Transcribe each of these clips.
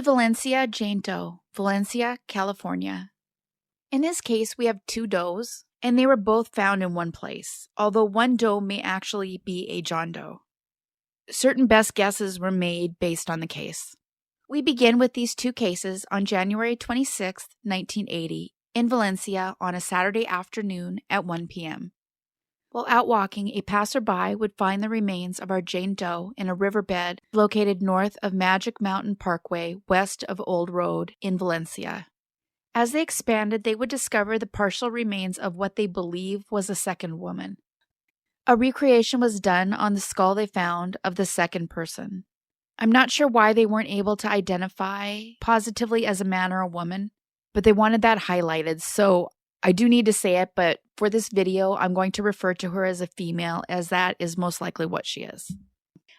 Valencia Jane Doe, Valencia, California. In this case, we have two does, and they were both found in one place, although one doe may actually be a John Doe. Certain best guesses were made based on the case. We begin with these two cases on January 26, 1980, in Valencia on a Saturday afternoon at 1 p.m. While out walking, a passerby would find the remains of our Jane Doe in a riverbed located north of Magic Mountain Parkway, west of Old Road in Valencia. As they expanded, they would discover the partial remains of what they believe was a second woman. A recreation was done on the skull they found of the second person. I'm not sure why they weren't able to identify positively as a man or a woman, but they wanted that highlighted, so I do need to say it, but for this video, I'm going to refer to her as a female, as that is most likely what she is.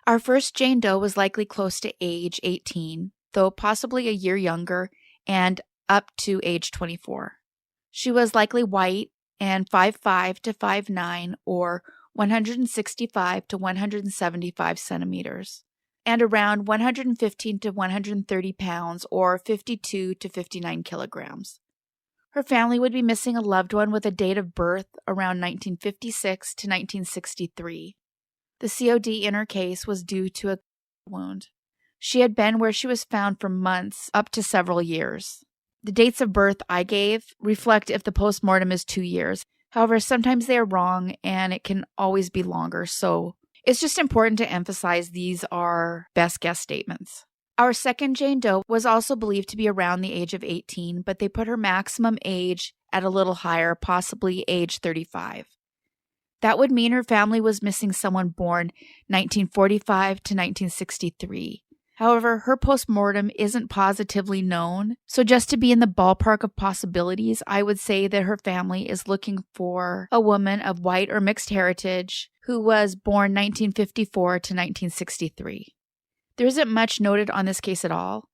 Our first Jane Doe was likely close to age 18, though possibly a year younger, and up to age 24. She was likely white and 5'5" to 5'9", or 165 to 175 centimeters, and around 115 to 130 pounds, or 52 to 59 kilograms. Her family would be missing a loved one with a date of birth around 1956 to 1963. The COD in her case was due to a wound. She had been where she was found for months, up to several years. The dates of birth I gave reflect if the postmortem is 2 years. However, sometimes they are wrong and it can always be longer, so it's just important to emphasize these are best guess statements. Our second Jane Doe was also believed to be around the age of 18, but they put her maximum age at a little higher, possibly age 35. That would mean her family was missing someone born 1945 to 1963. However, her postmortem isn't positively known, so just to be in the ballpark of possibilities, I would say that her family is looking for a woman of white or mixed heritage who was born 1954 to 1963. There isn't much noted on this case at all,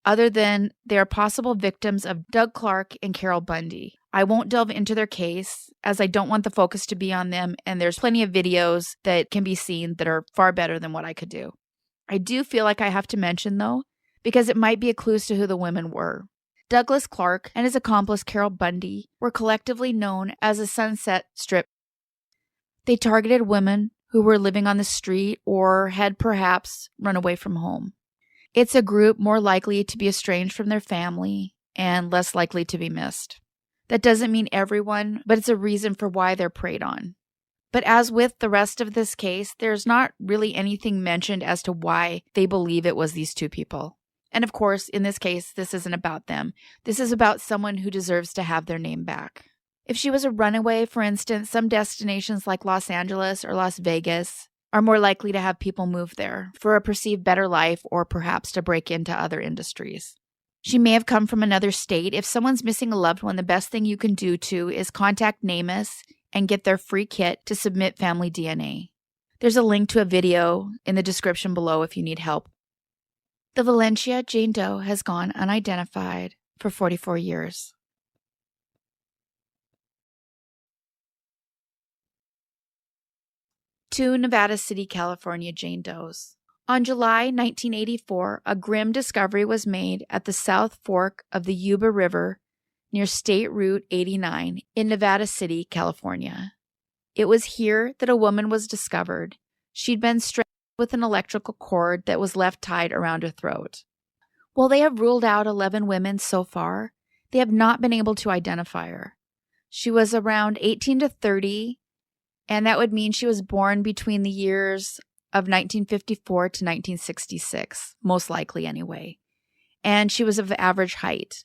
other than they are possible victims of Doug Clark and Carol Bundy. I won't delve into their case, as I don't want the focus to be on them, and there's plenty of videos that can be seen that are far better than what I could do. I do feel like I have to mention, though, because it might be a clue to who the women were. Douglas Clark and his accomplice Carol Bundy were collectively known as a Sunset Strip. They targeted women who were living on the street or had perhaps run away from home. It's a group more likely to be estranged from their family and less likely to be missed. That doesn't mean everyone, but it's a reason for why they're preyed on. But as with the rest of this case, there's not really anything mentioned as to why they believe it was these two people. And of course, in this case, this isn't about them. This is about someone who deserves to have their name back. If she was a runaway, for instance, some destinations like Los Angeles or Las Vegas are more likely to have people move there for a perceived better life or perhaps to break into other industries. She may have come from another state. If someone's missing a loved one, the best thing you can do is contact NamUs and get their free kit to submit family DNA. There's a link to a video in the description below if you need help. The Valencia Jane Doe has gone unidentified for 44 years. Two Nevada City, California Jane Does. On July 1984, a grim discovery was made at the South Fork of the Yuba River near State Route 89 in Nevada City, California. It was here that a woman was discovered. She'd been strangled with an electrical cord that was left tied around her throat. While they have ruled out 11 women so far, they have not been able to identify her. She was around 18 to 30, and that would mean she was born between the years of 1954 to 1966, most likely anyway, and she was of average height.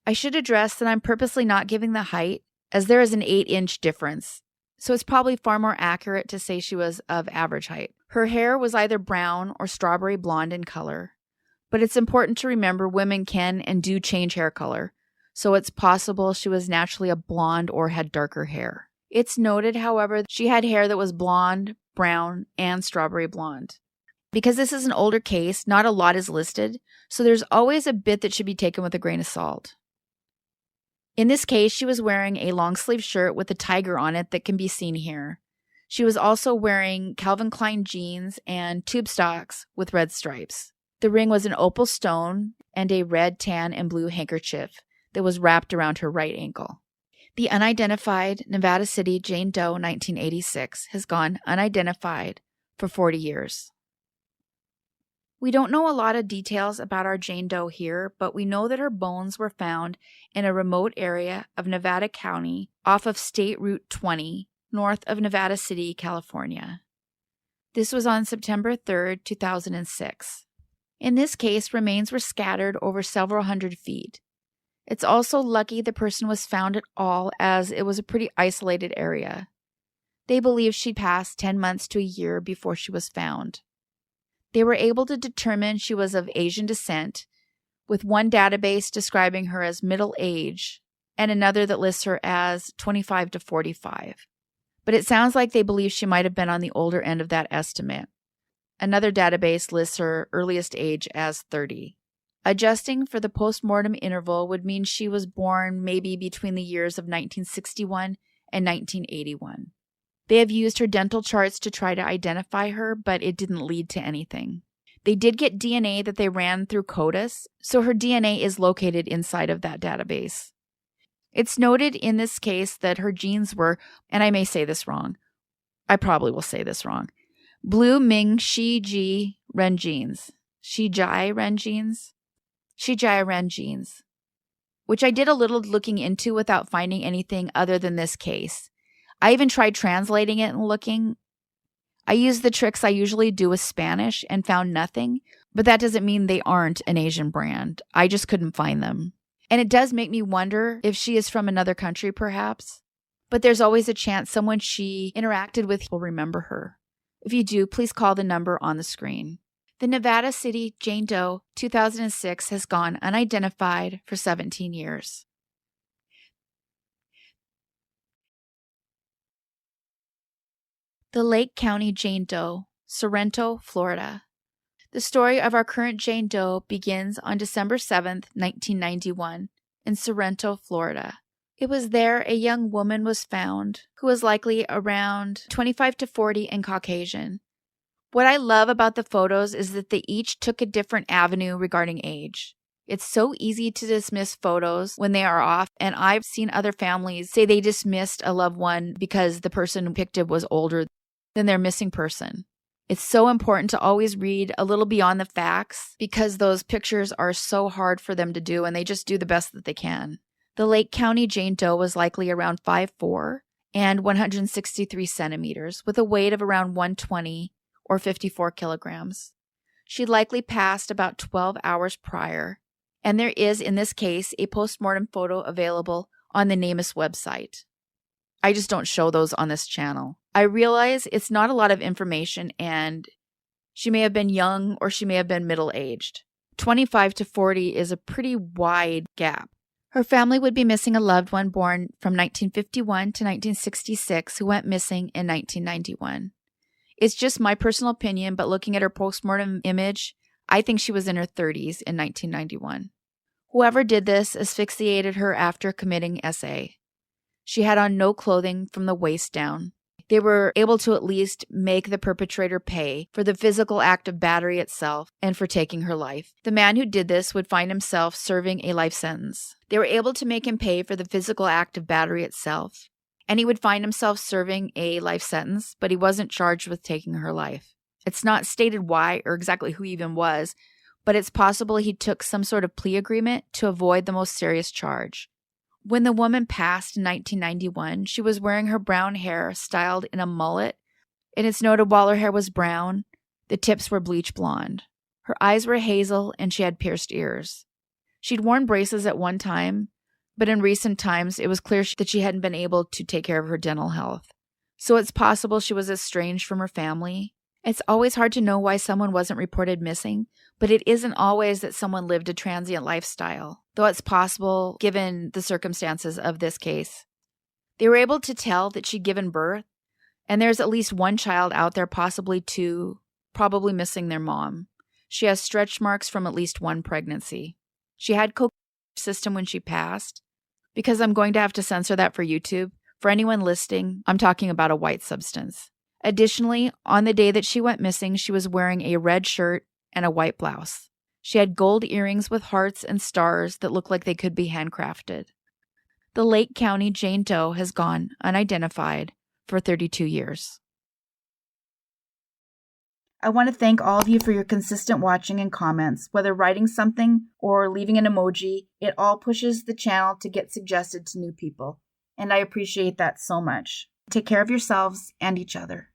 I should address that I'm purposely not giving the height, as there is an 8-inch difference, so it's probably far more accurate to say she was of average height. Her hair was either brown or strawberry blonde in color, but it's important to remember women can and do change hair color, so it's possible she was naturally a blonde or had darker hair. It's noted, however, she had hair that was blonde, brown, and strawberry blonde. Because this is an older case, not a lot is listed, so there's always a bit that should be taken with a grain of salt. In this case, she was wearing a long-sleeve shirt with a tiger on it that can be seen here. She was also wearing Calvin Klein jeans and tube socks with red stripes. The ring was an opal stone and a red, tan, and blue handkerchief that was wrapped around her right ankle. The unidentified Nevada City Jane Doe 1986 has gone unidentified for 40 years. We don't know a lot of details about our Jane Doe here, but we know that her bones were found in a remote area of Nevada County off of State Route 20, north of Nevada City, California. This was on September 3rd, 2006. In this case, remains were scattered over several hundred feet. It's also lucky the person was found at all, as it was a pretty isolated area. They believe she passed 10 months to a year before she was found. They were able to determine she was of Asian descent, with one database describing her as middle age and another that lists her as 25 to 45. But it sounds like they believe she might have been on the older end of that estimate. Another database lists her earliest age as 30. Adjusting for the postmortem interval would mean she was born maybe between the years of 1961 and 1981. They have used her dental charts to try to identify her, but it didn't lead to anything. They did get DNA that they ran through CODIS, so her DNA is located inside of that database. It's noted in this case that her genes were, and I may say this wrong, I probably will say this wrong, Blue Ming Shi Ji Ren genes. Shijai Ren genes, which I did a little looking into without finding anything other than this case. I even tried translating it and looking. I used the tricks I usually do with Spanish and found nothing, but that doesn't mean they aren't an Asian brand. I just couldn't find them. And it does make me wonder if she is from another country, perhaps. But there's always a chance someone she interacted with will remember her. If you do, please call the number on the screen. The Nevada City Jane Doe 2006 has gone unidentified for 17 years. The Lake County Jane Doe, Sorrento, Florida. The story of our current Jane Doe begins on December 7th, 1991, in Sorrento, Florida. It was there a young woman was found who was likely around 25 to 40 and Caucasian. What I love about the photos is that they each took a different avenue regarding age. It's so easy to dismiss photos when they are off, and I've seen other families say they dismissed a loved one because the person depicted was older than their missing person. It's so important to always read a little beyond the facts because those pictures are so hard for them to do, and they just do the best that they can. The Lake County Jane Doe was likely around 5'4" and 163 centimeters, with a weight of around 120 or 54 kilograms. She likely passed about 12 hours prior, and there is, in this case, a postmortem photo available on the NamUs website. I just don't show those on this channel. I realize it's not a lot of information, and she may have been young or she may have been middle-aged. 25 to 40 is a pretty wide gap. Her family would be missing a loved one born from 1951 to 1966 who went missing in 1991. It's just my personal opinion, but looking at her postmortem image, I think she was in her 30s in 1991. Whoever did this asphyxiated her after committing SA. She had on no clothing from the waist down. They were able to at least make the perpetrator pay for the physical act of battery itself and for taking her life. The man who did this would find himself serving a life sentence. They were able to make him pay for the physical act of battery itself, and he would find himself serving a life sentence, but he wasn't charged with taking her life. It's not stated why or exactly who he even was, but it's possible he took some sort of plea agreement to avoid the most serious charge. When the woman passed in 1991, she was wearing her brown hair styled in a mullet, and it's noted while her hair was brown, the tips were bleach blonde. Her eyes were hazel, and she had pierced ears. She'd worn braces at one time, but in recent times, it was clear that she hadn't been able to take care of her dental health. So it's possible she was estranged from her family. It's always hard to know why someone wasn't reported missing, but it isn't always that someone lived a transient lifestyle, though it's possible given the circumstances of this case. They were able to tell that she'd given birth, and there's at least one child out there, possibly two, probably missing their mom. She has stretch marks from at least one pregnancy. She had cocaine in her system when she passed. Because I'm going to have to censor that for YouTube, for anyone listening, I'm talking about a white substance. Additionally, on the day that she went missing, she was wearing a red shirt and a white blouse. She had gold earrings with hearts and stars that look like they could be handcrafted. The Lake County Jane Doe has gone unidentified for 32 years. I want to thank all of you for your consistent watching and comments. Whether writing something or leaving an emoji, it all pushes the channel to get suggested to new people. And I appreciate that so much. Take care of yourselves and each other.